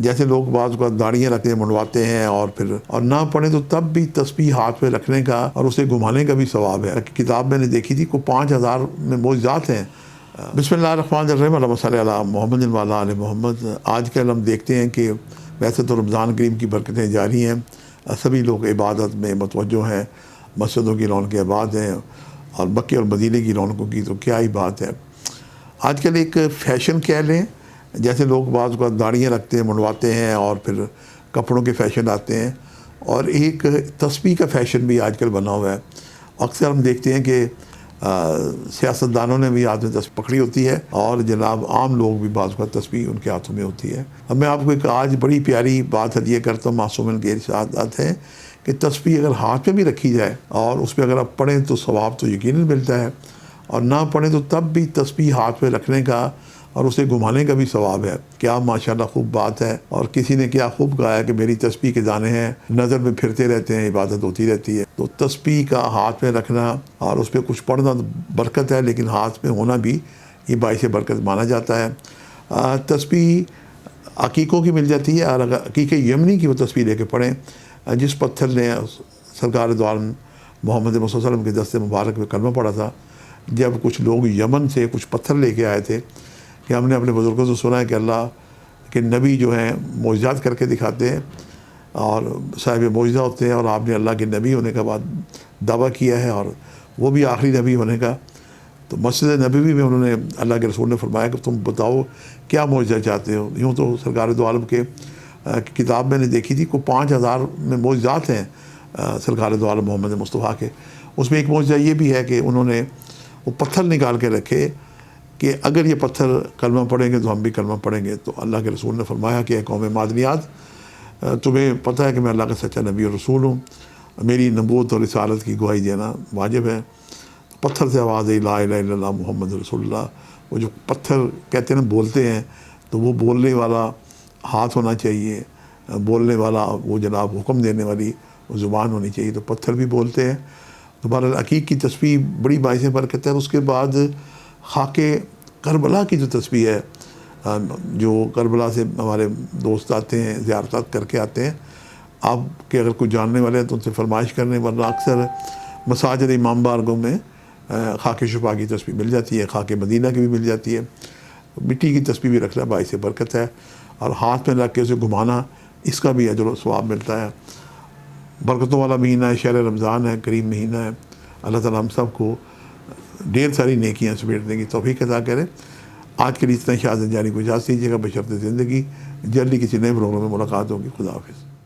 جیسے لوگ بعض اوقات داڑیاں رکھتے ہیں، منڈواتے ہیں اور نہ پڑھیں تو تب بھی تسبیح ہاتھ پہ رکھنے کا اور اسے گھمانے کا بھی ثواب ہے۔ کتاب میں نے دیکھی تھی، 5000 میں معجزات ہیں۔ بسم اللہ الرحمن الرحیم، اللہم صلی علی محمد وعلی آل محمد۔ آج کل ہم دیکھتے ہیں کہ ویسے تو رمضان کریم کی برکتیں جاری ہیں، سبھی لوگ عبادت میں متوجہ ہیں، مسجدوں کی رونقیں آباد ہیں اور مکے اور مدینے کی رونقوں کی تو کیا ہی بات ہے۔ آج کل ایک فیشن کہہ لیں، جیسے لوگ بعض اوقات داڑیاں رکھتے ہیں، منڈواتے ہیں اور کپڑوں کے فیشن آتے ہیں، اور ایک تسبیح کا فیشن بھی آج کل بنا ہوا ہے۔ اکثر ہم دیکھتے ہیں کہ سیاستدانوں نے بھی ہاتھ میں تسبیح پکڑی ہوتی ہے اور جناب عام لوگ بھی بعض اوقات تسبیح ان کے ہاتھوں میں ہوتی ہے۔ اب میں آپ کو ایک آج بڑی پیاری بات ہدیہ کرتا ہوں، معصومین کے ارشادات ہیں کہ تسبیح اگر ہاتھ میں بھی رکھی جائے اور اس پہ اگر آپ پڑھیں تو ثواب تو یقیناً ملتا ہے، اور نہ پڑھیں تو تب بھی تسبیح ہاتھ پہ رکھنے کا اور اسے گھمانے کا بھی ثواب ہے۔ کیا ماشاءاللہ خوب بات ہے، اور کسی نے کیا خوب کہا ہے کہ میری تسبیح کے دانے ہیں، نظر میں پھرتے رہتے ہیں، عبادت ہوتی رہتی ہے۔ تو تسبیح کا ہاتھ میں رکھنا اور اس پہ کچھ پڑھنا برکت ہے، لیکن ہاتھ میں ہونا بھی یہ باعث برکت مانا جاتا ہے۔ تسبیح عقیقوں کی مل جاتی ہے، اور اگر عقیقہ یمنی کی وہ تسبیح لے کے پڑھیں، جس پتھر نے سرکار دو عالم محمد صلی اللہ علیہ وسلم کے دست مبارک میں کلمہ پڑھا تھا، جب کچھ لوگ یمن سے کچھ پتھر لے کے آئے تھے کہ ہم نے اپنے بزرگوں سے سنا ہے کہ اللہ کے نبی جو ہیں معجزات کر کے دکھاتے ہیں اور صاحب معجزہ ہوتے ہیں، اور آپ نے اللہ کے نبی ہونے کا بعد دعویٰ کیا ہے اور وہ بھی آخری نبی ہونے کا۔ تو مسجد نبوی میں انہوں نے اللہ کے رسول نے فرمایا کہ تم بتاؤ کیا معجزہ چاہتے ہو۔ یوں تو سرکار دو عالم کے کتاب میں نے دیکھی تھی، 5000 میں معجزات ہیں سرکار دو عالم محمد مصطفیٰ کے۔ اس میں ایک معجزہ یہ بھی ہے کہ انہوں نے وہ پتھر نکال کے رکھے کہ اگر یہ پتھر کلمہ پڑھیں گے تو ہم بھی کلمہ پڑھیں گے۔ تو اللہ کے رسول نے فرمایا کہ اے قوم مادنیات، تمہیں پتہ ہے کہ میں اللہ کا سچا نبی اور رسول ہوں، میری نبوت اور رسالت کی گواہی دینا واجب ہے۔ پتھر سے آواز آئی لا الہ الا اللہ محمد رسول اللہ۔ وہ جو پتھر کہتے ہیں نا بولتے ہیں، تو وہ بولنے والا ہاتھ ہونا چاہیے، بولنے والا وہ جناب حکم دینے والی وہ زبان ہونی چاہیے، تو پتھر بھی بولتے ہیں۔ تو بہرحال عقیق کی تسبیح بڑی باعث برکت ہے۔ اس کے بعد خاک کربلا کی جو تسبیح ہے، جو کربلا سے ہمارے دوست آتے ہیں، زیارتات کر کے آتے ہیں، آپ کے اگر کوئی جاننے والے ہیں تو ان سے فرمائش کرنے، ورنہ اکثر مساجد امام بارگاہوں میں خاک شفا کی تسبیح مل جاتی ہے، خاک مدینہ کی بھی مل جاتی ہے۔ مٹی کی تسبیح بھی رکھنا باعث برکت ہے، اور ہاتھ میں رکھ کے اسے گھمانا، اس کا بھی اجر و ثواب ملتا ہے۔ برکتوں والا مہینہ ہے، شہر رمضان ہے، کریم مہینہ ہے۔ اللہ تعالیٰ ہم سب کو ڈھیر ساری نیکیاں سمیٹنے کی توفیق عطا کرے۔ آج کے لیے اتنا شاذ جانی کو اجازت دیجیے گا، بشرط زندگی۔ جلدی کسی نئے پروگرام میں ملاقات ہوگی۔ خدا حافظ۔